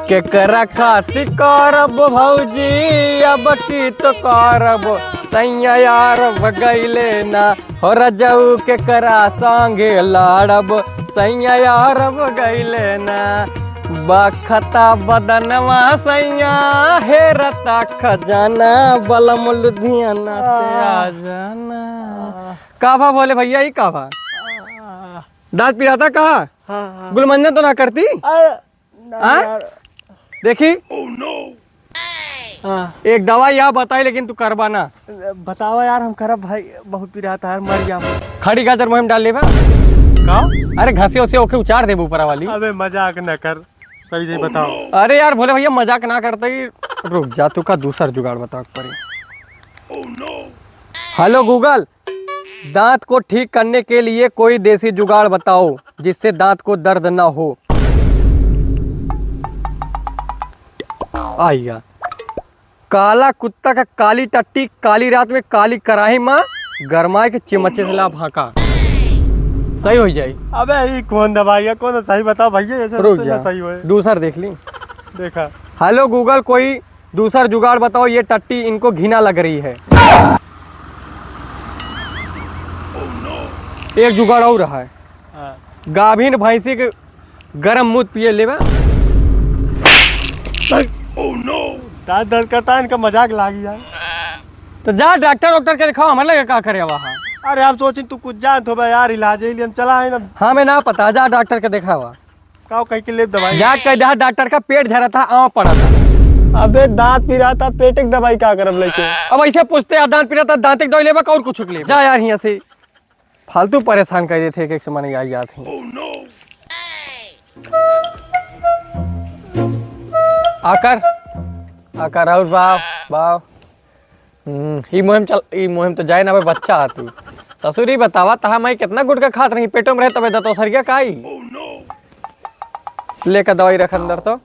केकरा खातिर करब भौजी अब की तो करब सैया यार गईले ना हो रजऊ केकरा संगे लड़ब सैया यार गईले ना बखता बदनवा सैया हेरता खजाना बलम लुधियाना से आ जाना। काभा बोले भैया ही काभा दांत पिराता कहा गुलमंजन तो ना करती देखी एक दवाई आप बताई लेकिन तू करबा ना। बताओ यार हम करब भाई बहुत पिराता है मर गया। खड़ी गाजर मुहिम डाल लेबा का? अरे घसे उसे ओके उचार दे ऊपर वाली। अबे मजाक न कर सही सही बताओ। अरे यार भोले भैया मजाक ना करते ही रुक जा तू का दूसरा जुगाड़ बता पड़े। हेलो गूगल दांत को ठीक करने के लिए कोई देसी जुगाड़ बताओ जिससे दांत को दर्द ना हो। आइया काला कुत्ता का काली टट्टी काली रात में काली कराही माँ गरमाए के चिमचे से ला भाका सही हो जाए। अबे ये कौन दवाई है कौन सही बताओ भैया ऐसे रुक जा सही हो दूसर देख ली देखा। हेलो गूगल कोई दूसरा जुगाड़ बताओ ये टट्टी इनको घिना लग रही है। एक जुगाड़ और रहा है गाभिन भैंसी के गरम मूत पिए लेवा। दांत दर्द करता है इनका मजाक लागी यार। तो जा डॉक्टर के दिखाओ हमारे लगे का करे वहाँ। अरे आप सोचिन तू कुछ जान तो यार इलाज ही हम चला है ना। हाँ मैं ना पता जा डॉक्टर के देखा हुआ का कहीं के लिए दवाई जा कह दहा डॉक्टर का पेट झरा था आँव पड़ा था। अबे दांत पिरा था पेट की दवाई क्या करब लेके। अब ऐसे पूछते हैं दांत पिरा था दांत एक दवाई लेबा और कुछ ले जा यार यहाँ से फालतू परेशान कर देते एक समय नहीं आई जाती। आकर और बाव ई मुहिम तो जाए ना भाई बच्चा आती ससुरी बतावा तहा मैं कितना गुटका खात रही पेटों में रहे तबे दतो सरिया काई लेकर दवाई रख अंदर तो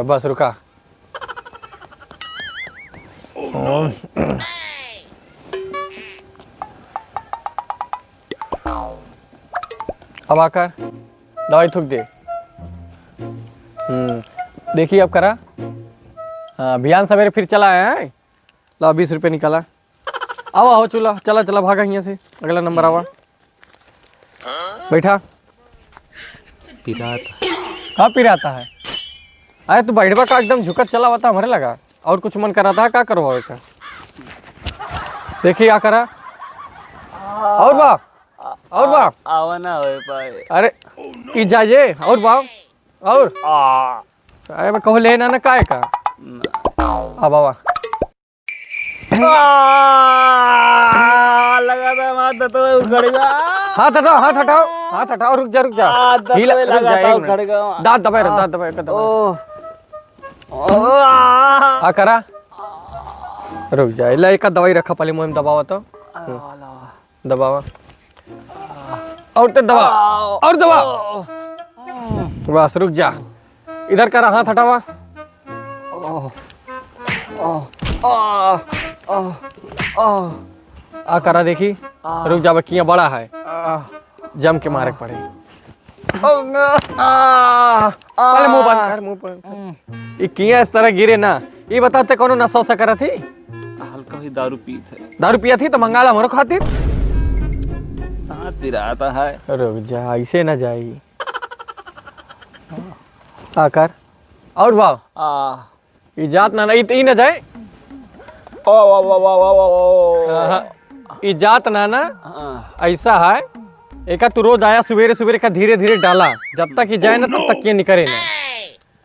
बस रुका। अब आकर दवाई थूक दे। देखिए अब करा अभियान सवेरे फिर चला है ला 20 रुपये निकाला। आओ आओ चूल्हा चला चला भागा यहाँ से अगला नंबर आवा बैठा। कहाँ पिराता है अरे तू बैठवा का एकदम झुकत चला हुआ था हमारे लगा और कुछ मन करा था क्या करवा का। देखिए क्या करा और बाप आवा ना हो पाए। अरे इजाजे और बाप और अरे मैं कहो लेना ना काय का अब आवा लगा था माथा तो उखड़ेगा। हाथ हटाओ रुक जा ढीला लगा था उखड़ेगा। दांत दबाए आ करा रुक जा ले एक दवाई रखा पहले मुहिम दबावा तो दबावा और तो दबा और दबा बस रुक जा इधर करा हाथ हटावा। आ करा देखी रुक जा बकिया बड़ा है जम के मारे पड़े। पहले मुंह बंद कर मुंह पर किया इस तरह गिरे ना ये बताते कौन नशा से करा थी। हल्का ही दारू पिया थी तो मंगाला मोरो खातिर पिराता है। रुक जा ऐसे ना जाई आकर और वाह इजात ना ई ना जाए इजात ना ऐसा है एक तू रोज आया सवेरे का धीरे धीरे डाला जब तक ही जाए ना तब तक ये निकले ना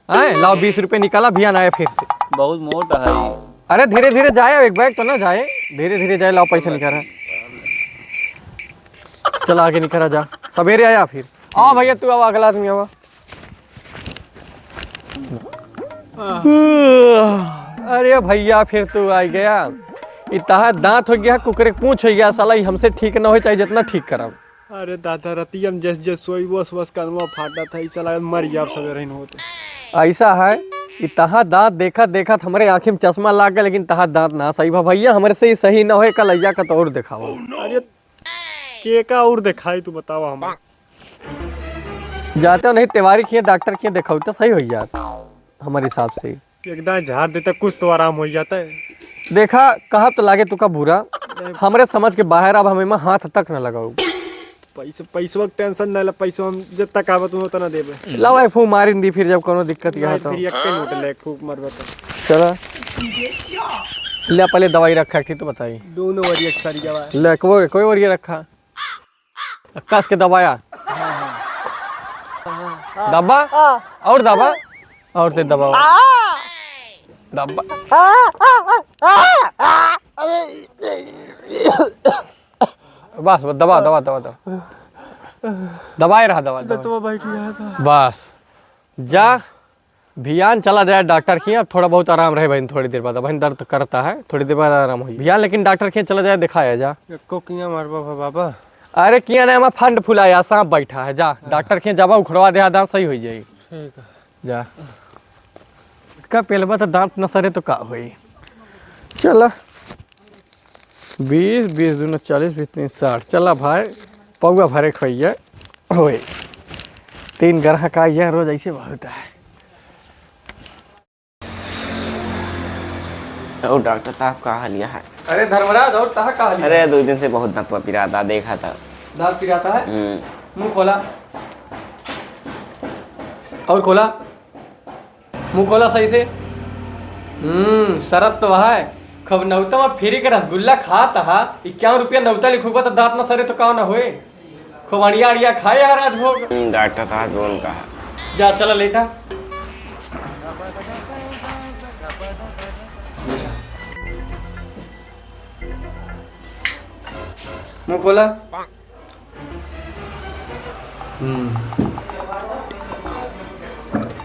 है लाओ 20 रुपये निकाला भियान आया फिर से बहुत मोटा है। अरे धीरे धीरे जाए एक बैग तो ना जाए धीरे धीरे जाए लाओ पैसा निकाला चल आगे निकला जा सवेरे आया फिर हाँ भैया तू अब अगला आदमी आवा। अरे भैया फिर तू आ गया इतना दांत हो गया कुकरे पूछ हो गया साला हमसे ठीक ना हो चाहे जितना ठीक कराओ। अरे दादा रतियम जैसे सोई बस कनवा फाटा था चला मर गया सवेरे होते ऐसा है इतना दांत देखा हमारे आँखें में चश्मा लाग गया लेकिन तहा दांत ना सही भैया हमारे से सही ना हो कल अय्या का तो और दिखाओ। अरे के का और दिखाई तू बतावा हम जाते हो नहीं तिवारी किए डॉक्टर किए देखो तो सही हो जात हमारे हिसाब से। एकदम झाड़ देता कुछ तो आराम हो जाता है। देखा कहा तो लागे तुका बुरा हमरे समझ के बाहर अब हमें हाथ तक न लगाऊ। पैसवा टेंशन ना, पैसा हम जब तक आवत हो उतना देबे। लाओ आई फू मारिन दी फिर जब कोनो दिक्कत यहाँ तो फिर एक नोट ले फूक मरबा तो। चला ले पहले दवाई रखा ठीक तो बताई। दोनों वरी एक सारी दवा ले कोई और ये रखा कस के दबाया दबा और दबा और ते दबाओ दबा बस दबा दबा दबा दबा दबाए रहा दबा तो बैठ गया था। बस जा भियान चला जाए डॉक्टर के अब थोड़ा बहुत आराम रहे बहन थोड़ी देर बाद बहन दर्द करता है थोड़ी देर बाद आराम हो भियान लेकिन डॉक्टर के चला जाए दिखाया जा को किया मारबा बाबा। अरे किया नहीं फंड फुलाया सांप बैठा है जा डॉक्टर के जबा उखड़वा दे दांत सही हो जाएगी। ठीक है जा का पहलबा तो दांत न सरे तो का होई। चला 20 20 दूना 40 20 3 60 चला भाई पौवा भरे खोइए होए 3 ग्राहक आ जाए रोज ऐसे बहुत है। और डॉक्टर साहब का हालिया है। अरे धर्मराज और कहा का अरे 2 दिन से बहुत दांत पिराता देखा था। दांत पिराता है मुंह खोला और खोला मुंह खोला सही से। शरत तो है खब नौता में फ्री के रसगुल्ला खाता है 51 रुपया नौता लिखूबा तो दांत न सरे तो का न होए खूब अड़िया अड़िया खाए यार आज भोग। डॉक्टर साहब बोल कहा जा चला लेटा मुंह खोला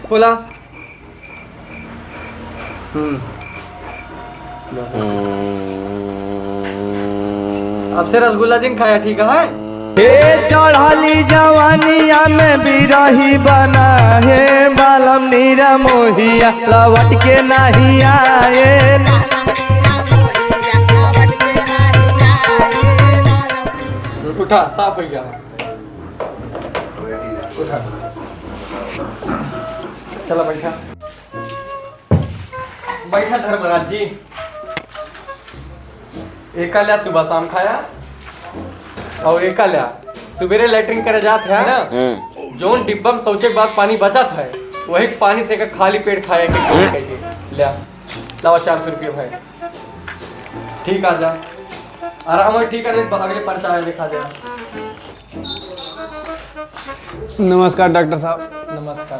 खोला अब से रसगुल्ला जिन खाया ठीक है। हे चढ़ली जवानिया में बिरही बना हे बालम नीरा मोहिया लवट के नहीं आए। उठा साफ हो गया उठा चला बैठा बैठा धर्मराज जी। एक लिया सुबह शाम खाया और एक लिया सुबेरे लैट्रिन करे जात है ना जोन डिब्बा में शौचे के बाद पानी बचा था वही पानी से खाली पेट खाया के लिया लावा 400 रुपये भाई ठीक आ जा आराम है ठीक है नहीं अगले पर्चा आया दिखा दे। नमस्कार डॉक्टर साहब। नमस्कार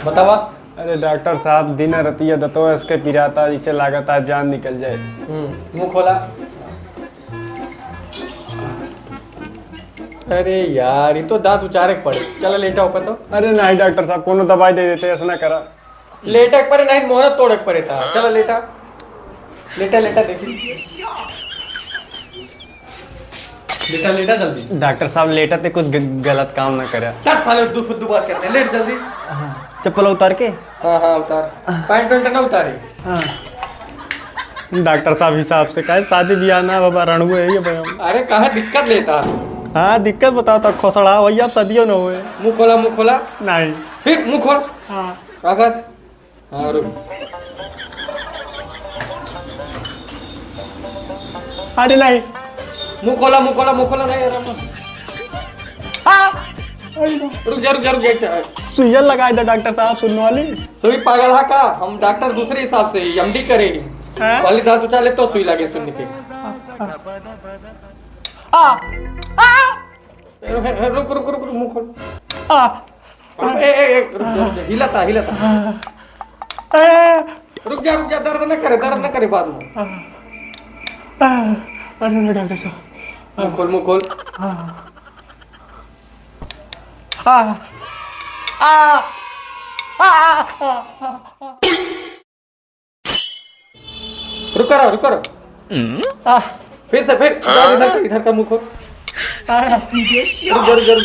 बतावा। अरे डॉक्टर साहब दिन रतिया दतो इसके पिराता जिसे लागता जान निकल जाए। मुंह खोला। अरे यार ये तो दांत उचारे पड़े चला लेटा ऊपर तो। अरे नहीं डॉक्टर साहब कोनो दवाई दे देते ऐसा ना करा। लेटक पड़े नहीं मोहरत तोड़क पड़े था चला लेटा लेटा लेटा देखी लेटा लेटा जल्दी। डॉक्टर साहब लेटा ते कुछ गलत काम ना करे। चल साले दो बार करते लेट जल्दी। चप्पल उतार के। हाँ उतार पैंट वैंट ना उतारे। डॉक्टर साहब हिसाब से कहे शादी ब्याह ना बाबा रणुए है ये भाई। अरे कहाँ दिक्कत लेता। हाँ दिक्कत बताओ तो खोसड़ा वही अब सदियों न हुए। मुंह खोला नहीं फिर मुंह खोल। हाँ अगर हाँ रुक। अरे नहीं मुंह खोला नहीं आराम रुक जा सुइया लगाए दे डॉक्टर साहब सुनने वाली। सुई पागल है का हम डॉक्टर दूसरे हिसाब से एमडी करे पहले दांत उठा ले तो सुई लगे सुन के। रुक मुंह खोल। हिलाता रुक जा दर्द न करे बाद में। अरे डॉक्टर साहब मुंह खोल रुक करो फिर से फिर इधर का मुंह खोल। रुक जा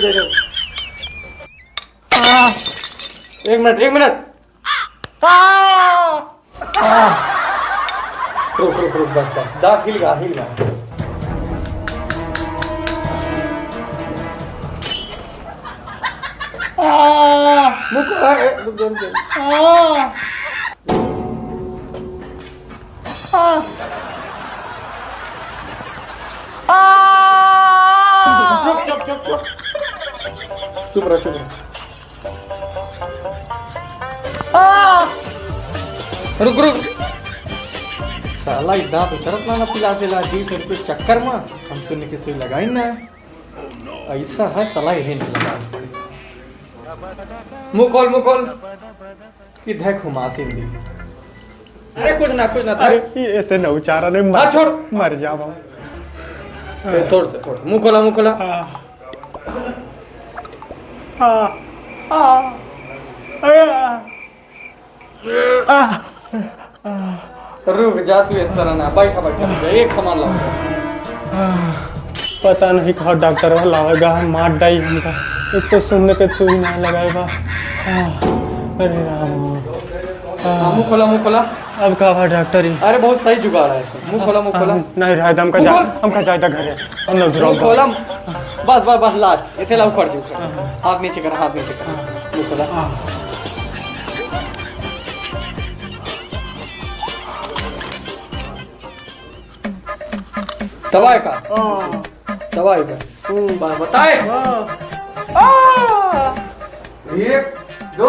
एक मिनट रुक बस दांत हिल गा मुंह खोला रुक जा, रुक जा। चुप चुप चुप चुप चुप रहो, चुप रहो। रुक रुक साला इतना तो चरत ना पिला से ला 20 रुपये चक्कर में हम सुन के सुई लगाई ना ऐसा है साला इन्हें लगा मुंह खोल कि देख हुमासिन दी। अरे कुछ ना अरे ये ऐसे न उचारा नहीं हाँ, छोड़। मर जाओ। थोड़ मुंह खोला रुक जा तू इस तरह ना बैठा एक सामान लाओ। पता नहीं कहाँ डॉक्टर लावेगा मार डाई हमका एक तो सुनने पे सुई ना लगाएगा। अरे राम मुंह खोला अब कहा डॉक्टर ही अरे बहुत सही जुगाड़ है मुंह खोला नहीं रहा हमका जायदा घर है हम लोग मुंह खोला बस लास्ट इथे लाओ कर जो हाथ नीचे कर मुंह खोला दवाई का बस बताए 1 2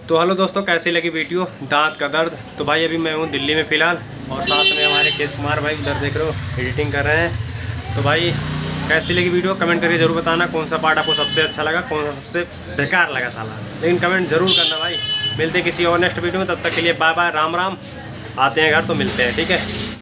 तो हेलो दोस्तों, कैसी लगी वीडियो दांत का दर्द। तो भाई अभी मैं हूँ दिल्ली में फ़िलहाल और साथ में हमारे केश कुमार भाई उधर देख रहे हो एडिटिंग कर रहे हैं। तो भाई कैसी लगी वीडियो कमेंट करके ज़रूर बताना, कौन सा पार्ट आपको सबसे अच्छा लगा, कौन सा सबसे बेकार लगा साला, लेकिन कमेंट ज़रूर करना भाई। मिलते हैं किसी और नेक्स्ट वीडियो में, तब तक के लिए बाय बाय, राम राम। आते हैं घर तो मिलते हैं, ठीक है।